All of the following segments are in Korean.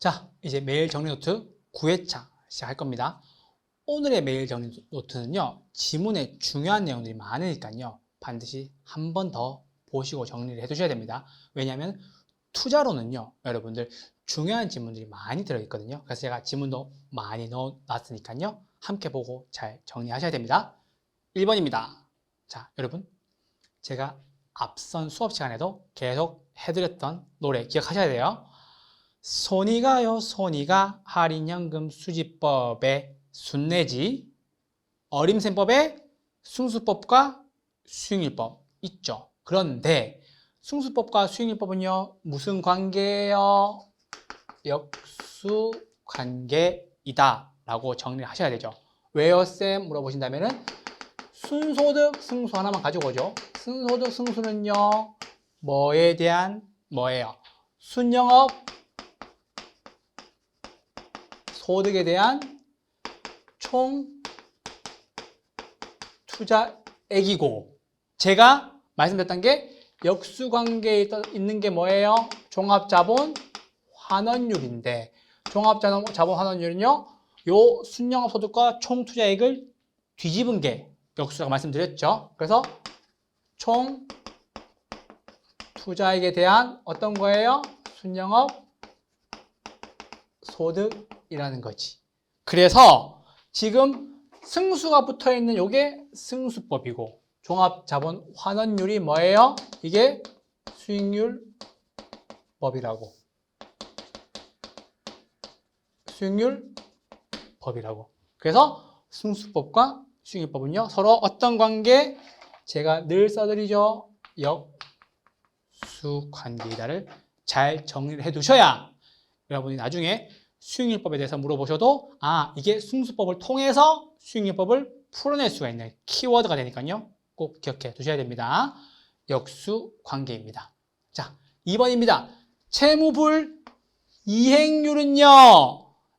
자, 이제 메일 정리 노트 9회차 시작할 겁니다. 오늘의 메일 정리 노트는요, 지문에 중요한 내용들이 많으니까요, 반드시 한 번 더 보시고 정리를 해두셔야 됩니다. 왜냐하면 투자로는요, 여러분들 중요한 지문들이 많이 들어있거든요. 그래서 제가 지문도 많이 넣어놨으니까요, 함께 보고 잘 정리하셔야 됩니다. 1번입니다. 자, 여러분, 제가 앞선 수업 시간에도 계속 해드렸던 노래 기억하셔야 돼요. 손이 가요 손이가 할인연금 수지법의 순내지 어림셈법의 승수법과 수익률법 있죠. 그런데 승수법과 수익률법은요 무슨 관계예요? 역수관계이다 라고 정리를 하셔야 되죠. 왜요 쌤? 물어보신다면은 순소득 승수 하나만 가지고 오죠. 순소득 승수는요 뭐에 대한 뭐예요? 순영업 소득에 대한 총 투자액이고, 제가 말씀드렸던 게 역수관계에 있는 게 뭐예요? 종합자본 환원율인데, 종합자본 환원율은요 요 순영업 소득과 총 투자액을 뒤집은 게 역수라고 말씀드렸죠. 그래서 총 투자액에 대한 어떤 거예요? 순영업 소득이라는 거지. 그래서 지금 승수가 붙어 있는 요게 승수법이고, 종합자본 환원율이 뭐예요? 이게 수익률법이라고. 수익률법이라고. 그래서 승수법과 수익률법은요 서로 어떤 관계? 제가 늘 써드리죠. 역수관계이다를 잘 정리를 해 두셔야 여러분이 나중에 수익률법에 대해서 물어보셔도 이게 승수법을 통해서 수익률법을 풀어낼 수가 있는 키워드가 되니까요. 꼭 기억해 두셔야 됩니다. 역수관계입니다. 자, 2번입니다. 채무불 이행률은요.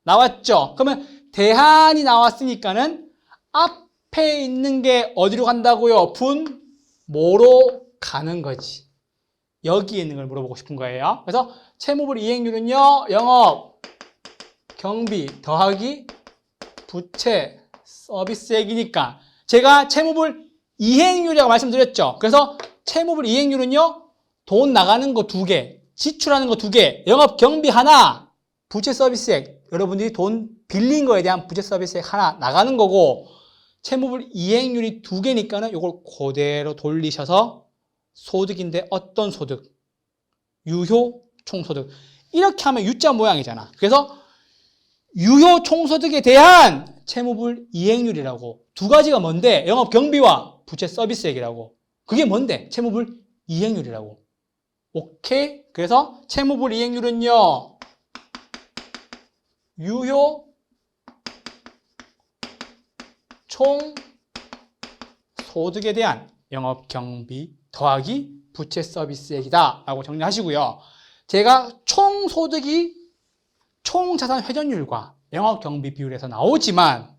나왔죠? 그러면 대한이 나왔으니까는 앞에 있는 게 어디로 간다고요? 분모로 가는 거지. 여기에 있는 걸 물어보고 싶은 거예요. 그래서 채무불 이행률은요. 영업 경비 더하기 부채 서비스액이니까 제가 채무불 이행률이라고 말씀드렸죠. 그래서 채무불 이행률은요 돈 나가는 거 2개, 지출하는 거 2개, 영업 경비 하나, 부채 서비스액, 여러분들이 돈 빌린 거에 대한 부채 서비스액 하나 나가는 거고, 채무불 이행률이 2개니까는 이걸 그대로 돌리셔서 소득인데 어떤 소득? 유효 총소득. 이렇게 하면 U자 모양이잖아. 그래서 유효 총소득에 대한 채무불 이행률이라고. 두 가지가 뭔데? 영업 경비와 부채 서비스액이라고. 그게 뭔데? 채무불 이행률이라고. 오케이? 그래서 채무불 이행률은요 유효 총소득에 대한 영업 경비 더하기 부채 서비스액이다 라고 정리하시고요. 제가 총소득이 총자산 회전율과 영업경비 비율에서 나오지만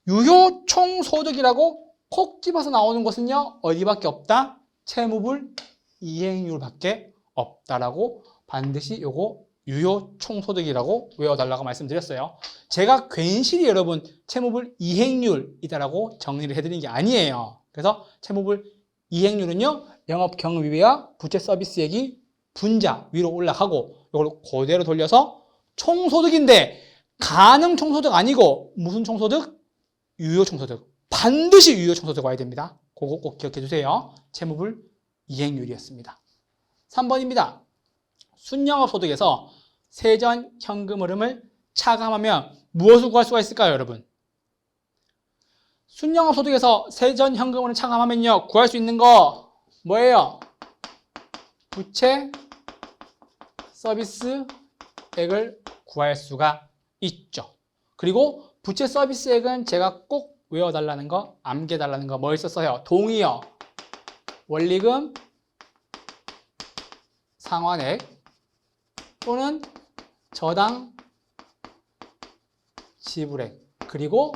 유효 총소득이라고 콕 집어서 나오는 것은요 어디밖에 없다? 채무불 이행률밖에 없다라고 반드시 요거 유효 총소득이라고 외워달라고 말씀드렸어요. 제가 괜시리 여러분 채무불 이행률이다라고 정리를 해드린 게 아니에요. 그래서 채무불 이행률은요 영업경비와 부채 서비스액이 분자 위로 올라가고 이걸 그대로 돌려서 총소득인데 가능 총소득 아니고 무슨 총소득? 유효 총소득. 반드시 유효 총소득 와야 됩니다. 그거 꼭 기억해 주세요. 채무불 이행률이었습니다. 3번입니다. 순영업 소득에서 세전 현금 흐름을 차감하면 무엇을 구할 수가 있을까요, 여러분? 순영업 소득에서 세전 현금 흐름을 차감하면요 구할 수 있는 거 뭐예요? 부채 서비스액을 구할 수가 있죠. 그리고 부채 서비스액은 제가 꼭 외워달라는 거, 암기해달라는 거 뭐 있었어요? 동의어, 원리금, 상환액 또는 저당 지불액. 그리고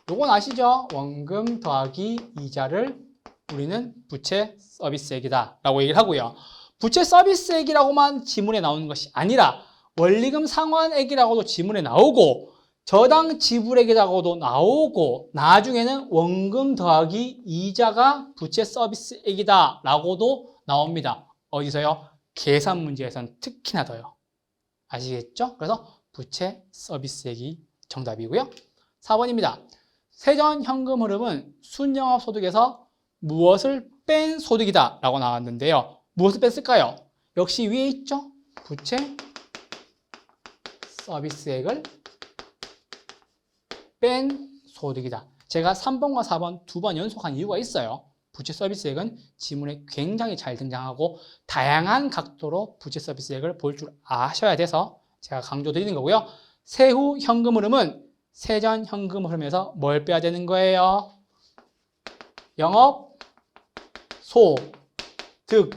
요건 아시죠? 원금 더하기 이자를 우리는 부채 서비스액이다 라고 얘기를 하고요. 부채 서비스액이라고만 지문에 나오는 것이 아니라 원리금 상환액이라고도 지문에 나오고 저당 지불액이라고도 나오고 나중에는 원금 더하기 이자가 부채 서비스액이다 라고도 나옵니다. 어디서요? 계산 문제에서는 특히나 더요. 아시겠죠? 그래서 부채 서비스액이 정답이고요. 4번입니다. 세전 현금 흐름은 순영업 소득에서 무엇을 뺀 소득이다 라고 나왔는데요. 무엇을 뺐을까요? 역시 위에 있죠? 부채 서비스액을 뺀 소득이다. 제가 3번과 4번 두 번 연속한 이유가 있어요. 부채 서비스액은 지문에 굉장히 잘 등장하고 다양한 각도로 부채 서비스액을 볼 줄 아셔야 돼서 제가 강조드리는 거고요. 세후 현금 흐름은 세전 현금 흐름에서 뭘 빼야 되는 거예요? 영업 소득세를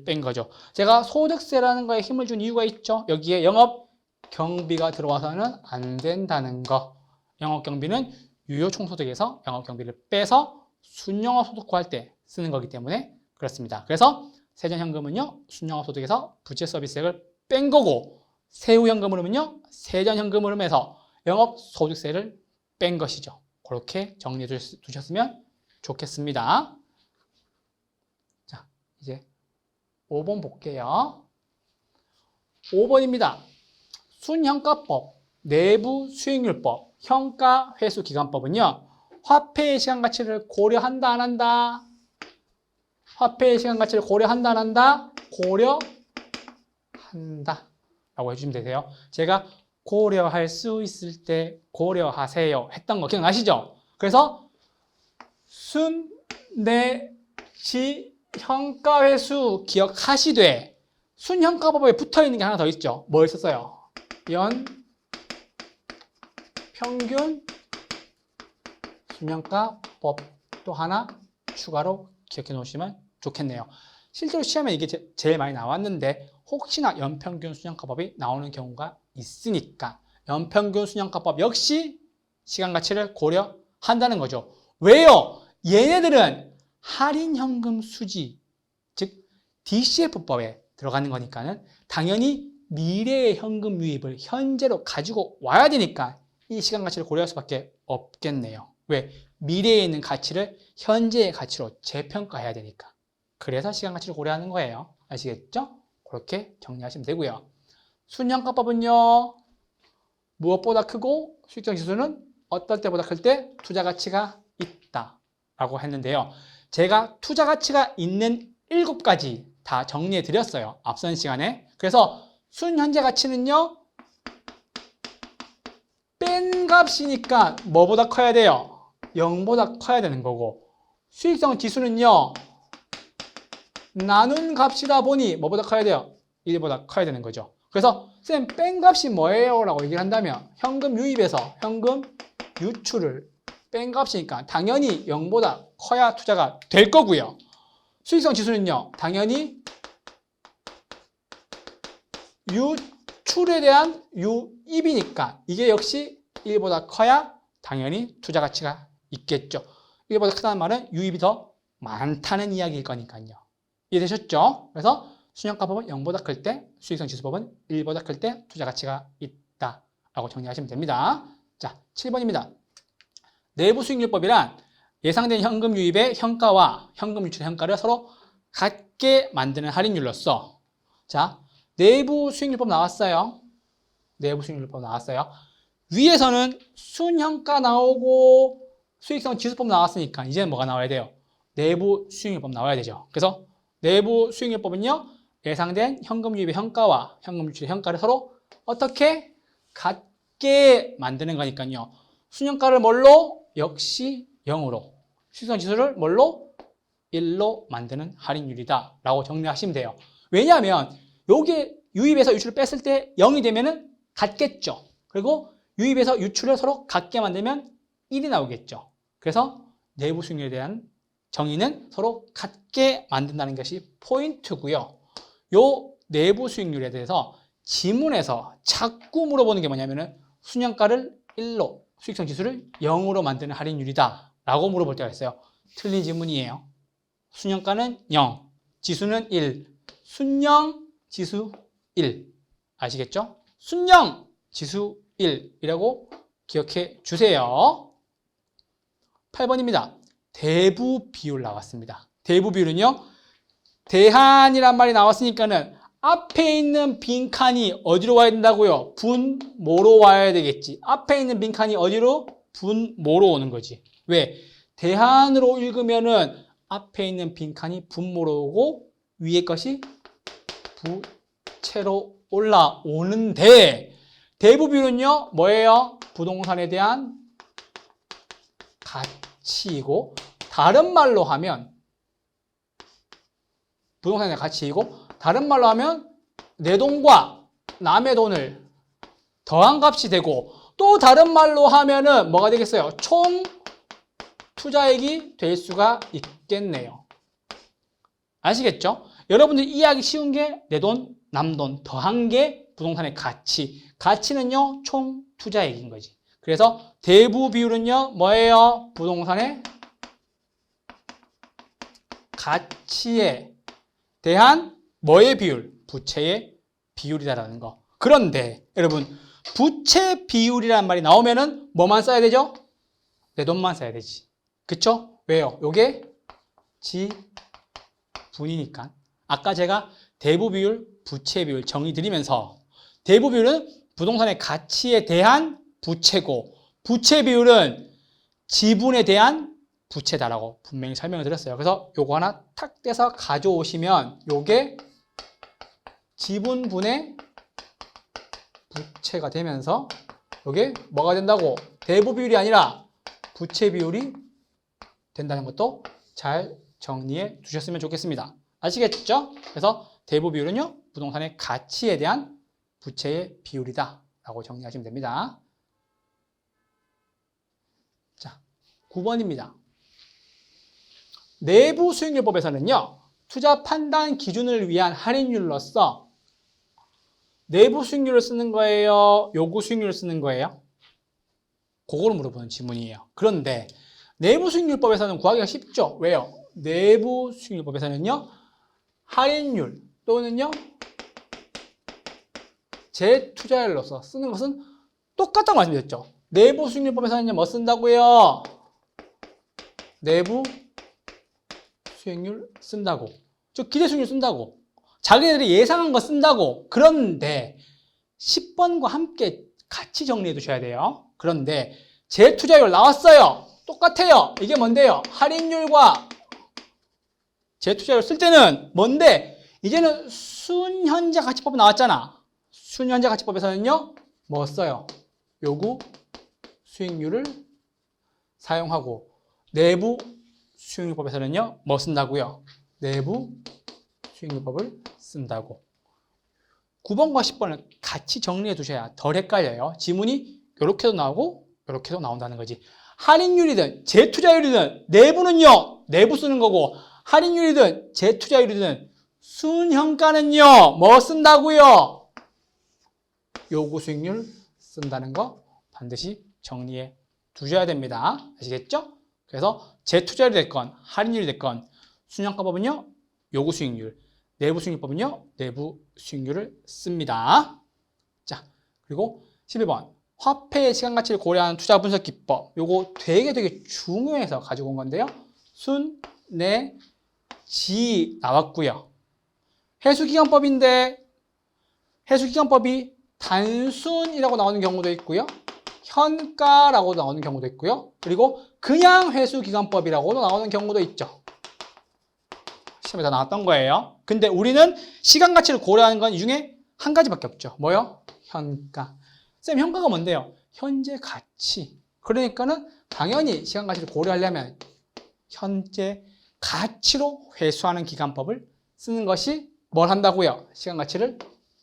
뺀 거죠. 제가 소득세라는 거에 힘을 준 이유가 있죠. 여기에 영업 경비가 들어와서는 안 된다는 거. 영업 경비는 유효 총소득에서 영업 경비를 빼서 순영업 소득 구할 때 쓰는 거기 때문에 그렇습니다. 그래서 세전 현금은요, 순영업 소득에서 부채 서비스액을 뺀 거고, 세후 현금 흐름은요, 세전 현금 흐름에서 영업 소득세를 뺀 것이죠. 그렇게 정리해 두셨으면 좋겠습니다. 자, 이제 5번 볼게요. 5번입니다. 순형가법, 내부 수익률법, 형가회수기간법은요. 화폐의 시간 가치를 고려한다 안 한다? 화폐의 시간 가치를 고려한다 안 한다? 고려한다 라고 해주시면 되세요. 제가 고려할 수 있을 때 고려하세요 했던 거 기억나시죠? 그래서 순, 내, 시, 형가회수 기억하시되 순형가법에 붙어있는 게 하나 더 있죠. 뭐 있었어요? 연, 평균, 순형가법 또 하나 추가로 기억해 놓으시면 좋겠네요. 실제로 시험에 이게 제일 많이 나왔는데 혹시나 연평균 순형가법이 나오는 경우가 있으니까 연평균 순형가법 역시 시간 가치를 고려한다는 거죠. 왜요? 얘네들은 할인현금 수지, 즉 DCF법에 들어가는 거니까는 당연히 미래의 현금 유입을 현재로 가지고 와야 되니까 이 시간 가치를 고려할 수밖에 없겠네요. 왜? 미래에 있는 가치를 현재의 가치로 재평가해야 되니까. 그래서 시간 가치를 고려하는 거예요. 아시겠죠? 그렇게 정리하시면 되고요. 순형가법은요. 무엇보다 크고 수익성 지수는 어떨 때보다 클 때 투자 가치가 있다 라고 했는데요. 제가 투자 가치가 있는 7가지 다 정리해 드렸어요. 앞선 시간에. 그래서 순현재 가치는요. 뺀 값이니까 뭐보다 커야 돼요? 0보다 커야 되는 거고 수익성 지수는요. 나눈 값이다 보니 뭐보다 커야 돼요? 1보다 커야 되는 거죠. 그래서 쌤, 뺀 값이 뭐예요? 라고 얘기를 한다면 현금 유입에서 현금 유출을 뺀 값이니까 당연히 0보다 커야 투자가 될 거고요. 수익성 지수는요. 당연히 유출에 대한 유입이니까 이게 역시 1보다 커야 당연히 투자 가치가 있겠죠. 1보다 크다는 말은 유입이 더 많다는 이야기일 거니까요. 이해되셨죠? 그래서 순형가법은 0보다 클 때, 수익성 지수법은 1보다 클 때 투자 가치가 있다 라고 정리하시면 됩니다. 자, 7번입니다. 내부 수익률법이란 예상된 현금 유입의 현가와 현금 유출의 현가를 서로 같게 만드는 할인율로서 자, 내부 수익률법 나왔어요. 내부 수익률법 나왔어요. 위에서는 순현가 나오고 수익성 지수법 나왔으니까 이제는 뭐가 나와야 돼요? 내부 수익률법 나와야 되죠. 그래서 내부 수익률법은요. 예상된 현금 유입의 현가와 현금 유출의 현가를 서로 어떻게 같게 만드는 거니까요. 순현가를 뭘로? 역시 0으로. 수익성 지수를 뭘로? 1로 만드는 할인율이다 라고 정리하시면 돼요. 왜냐하면 여기에 유입에서 유출을 뺐을 때 0이 되면은 같겠죠. 그리고 유입에서 유출을 서로 같게 만들면 1이 나오겠죠. 그래서 내부 수익률에 대한 정의는 서로 같게 만든다는 것이 포인트고요. 요 내부 수익률에 대해서 지문에서 자꾸 물어보는 게 뭐냐면은 순현가를 1로, 수익성 지수를 0으로 만드는 할인율이다 라고 물어볼 때가 있어요. 틀린 지문이에요. 순현가는 0, 지수는 1, 순영, 지수 1. 아시겠죠? 순영, 지수 1이라고 기억해 주세요. 8번입니다. 대부 비율 나왔습니다. 대부 비율은요, 대한이란 말이 나왔으니까는 앞에 있는 빈칸이 어디로 와야 된다고요? 분모로 와야 되겠지. 앞에 있는 빈칸이 어디로? 분모로 오는 거지. 왜? 대한으로 읽으면은 앞에 있는 빈칸이 분모로 오고 위에 것이 부채로 올라오는데, 대부 비율은요, 뭐예요? 부동산에 대한 가치이고, 다른 말로 하면 부동산의 가치이고, 다른 말로 하면 내 돈과 남의 돈을 더한 값이 되고, 또 다른 말로 하면은 뭐가 되겠어요? 총 투자액이 될 수가 있겠네요. 아시겠죠? 여러분들이 이해하기 쉬운 게 내 돈, 남 돈 더한 게 부동산의 가치. 가치는요, 총 투자액인 거지. 그래서 대부 비율은요, 뭐예요? 부동산의 가치에 대한 뭐의 비율? 부채의 비율이다라는 거. 그런데 여러분, 부채 비율이라는 말이 나오면은 뭐만 써야 되죠? 내 돈만 써야 되지. 그쵸? 왜요? 요게 지분이니까. 아까 제가 대부 비율, 부채 비율 정의 드리면서, 대부 비율은 부동산의 가치에 대한 부채고, 부채 비율은 지분에 대한 부채다라고 분명히 설명을 드렸어요. 그래서 요거 하나 탁 떼서 가져오시면 요게 지분분의 부채가 되면서 요게 뭐가 된다고? 대부 비율이 아니라 부채 비율이 된다는 것도 잘 정리해 두셨으면 좋겠습니다. 아시겠죠? 그래서 대부 비율은요, 부동산의 가치에 대한 부채의 비율이다 라고 정리하시면 됩니다. 자, 9번입니다. 내부 수익률법에서는요, 투자 판단 기준을 위한 할인율로서 내부 수익률을 쓰는 거예요? 요구 수익률을 쓰는 거예요? 그거를 물어보는 질문이에요. 그런데 내부 수익률법에서는 구하기가 쉽죠? 왜요? 내부 수익률법에서는요, 할인율 또는요, 재투자율로서 쓰는 것은 똑같다고 말씀드렸죠. 내부 수익률법에서는요, 뭐 쓴다고요? 내부 수익률 쓴다고. 즉, 기대 수익률 쓴다고. 자기네들이 예상한 거 쓴다고. 그런데 10번과 함께 같이 정리해 두셔야 돼요. 그런데 재투자율 나왔어요. 똑같아요. 이게 뭔데요? 할인율과 재투자율 쓸 때는 뭔데? 이제는 순현재 가치법 나왔잖아. 순현재 가치법에서는요, 뭐 써요? 요구 수익률을 사용하고, 내부 수익률법에서는요, 뭐 쓴다고요? 내부 수익률법을 쓴다고. 9번과 10번을 같이 정리해 두셔야 덜 헷갈려요. 지문이 이렇게도 나오고 이렇게도 나온다는 거지. 할인율이든 재투자율이든 내부는요, 내부 쓰는 거고, 할인율이든 재투자율이든 순현가는요, 뭐 쓴다고요? 요구 수익률 쓴다는 거 반드시 정리해 두셔야 됩니다. 아시겠죠? 그래서 재투자율이 됐건 할인율이 됐건 순현가법은요, 요구 수익률, 내부 수익률법은요, 내부 수익률을 씁니다. 자, 그리고 11번 화폐의 시간 가치를 고려하는 투자 분석 기법. 요거 되게 중요해서 가지고 온 건데요. 순, 내, 지 나왔고요. 해수기간법인데 해수기간법이 단순이라고 나오는 경우도 있고요. 현가라고 나오는 경우도 있고요. 그리고 그냥 회수기간법이라고도 나오는 경우도 있죠. 시험에 다 나왔던 거예요. 근데 우리는 시간 가치를 고려하는 건 이 중에 한 가지밖에 없죠. 뭐요? 현가. 쌤, 현가가 뭔데요? 현재 가치. 그러니까는 당연히 시간 가치를 고려하려면 현재 가치로 회수하는 기간법을 쓰는 것이 뭘 한다고요? 시간 가치를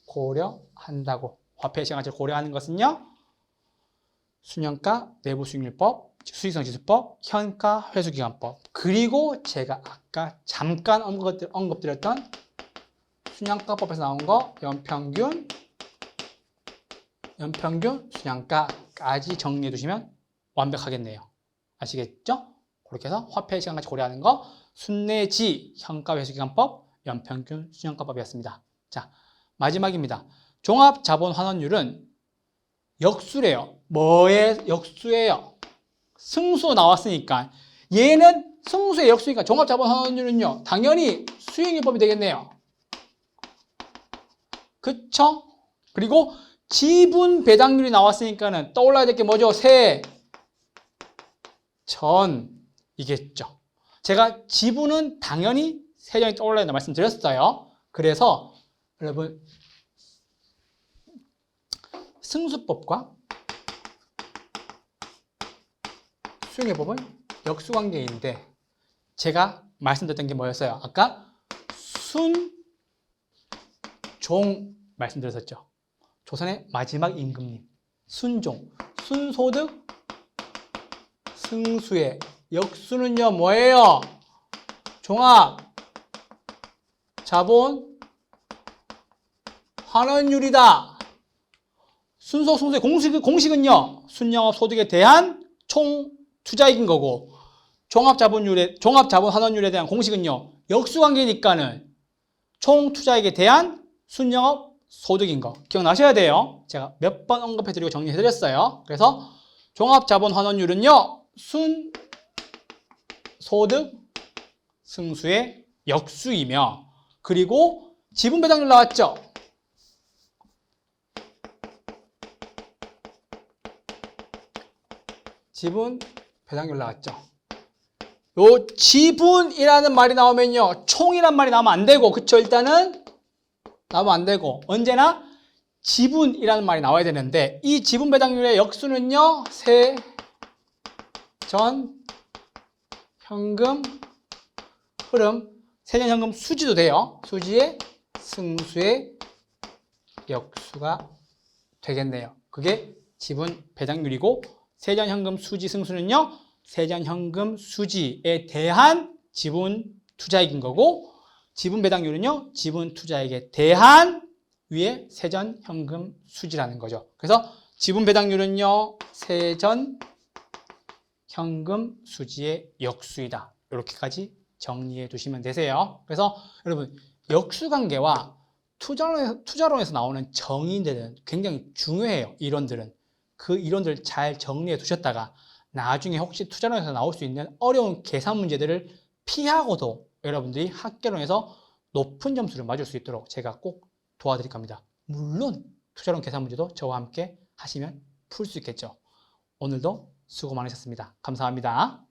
고려한다고. 화폐의 시간 가치를 고려하는 것은요, 순현가, 내부 수익률법, 수익성지수법, 현가, 회수기간법, 그리고 제가 아까 잠깐 언급드렸던 순현가법에서 나온 거 연평균, 순현가까지 정리해 두시면 완벽하겠네요. 아시겠죠? 그렇게 해서 화폐의 시간 가치 고려하는 거 순내지, 현가, 회수기간법, 연평균, 순현가법이었습니다. 자, 마지막입니다. 종합자본환원율은 역수래요. 뭐의 역수예요? 승수 나왔으니까 얘는 승수의 역수니까 종합자본환원율은요 당연히 수익률법이 되겠네요. 그쵸? 그리고 지분배당률이 나왔으니까는 떠올라야 될 게 뭐죠? 세전이겠죠. 제가 지분은 당연히 세전이 떠올라야 된다 말씀드렸어요. 그래서 여러분 승수법과 수익률법은 역수관계인데 제가 말씀드렸던 게 뭐였어요? 아까 순종 말씀드렸었죠. 조선의 마지막 임금님 순종, 순소득, 승수의 역수는요 뭐예요? 종합 자본 환원율이다. 순소, 승수의 공식은요 순영업 소득에 대한 총 투자이익인 거고 종합자본 환원율에 대한 공식은요 역수관계니까는 총 투자액에 대한 순영업 소득인 거 기억나셔야 돼요. 제가 몇 번 언급해드리고 정리해드렸어요. 그래서 종합자본 환원율은요 순소득 승수의 역수이며 그리고 지분배당률 나왔죠. 지분배당률 나왔죠. 요 지분이라는 말이 나오면요 총이란 말이 나오면 안 되고 그쵸? 일단은 나오면 안 되고 언제나 지분이라는 말이 나와야 되는데 이 지분배당률의 역수는요 세전 현금 흐름 세전 현금 수지도 돼요. 수지의 승수의 역수가 되겠네요. 그게 지분배당률이고 세전 현금 수지 승수는요 세전 현금 수지에 대한 지분 투자액인 거고 지분 배당률은요 지분 투자액에 대한 위에 세전 현금 수지라는 거죠. 그래서 지분 배당률은요 세전 현금 수지의 역수이다. 이렇게까지 정리해 두시면 되세요. 그래서 여러분 역수관계와 투자론에서 나오는 정의들은 굉장히 중요해요. 이론들은 그 이론들 잘 정리해 두셨다가 나중에 혹시 투자론에서 나올 수 있는 어려운 계산 문제들을 피하고도 여러분들이 학계론에서 높은 점수를 맞을 수 있도록 제가 꼭 도와드릴 겁니다. 물론 투자론 계산 문제도 저와 함께 하시면 풀 수 있겠죠. 오늘도 수고 많으셨습니다. 감사합니다.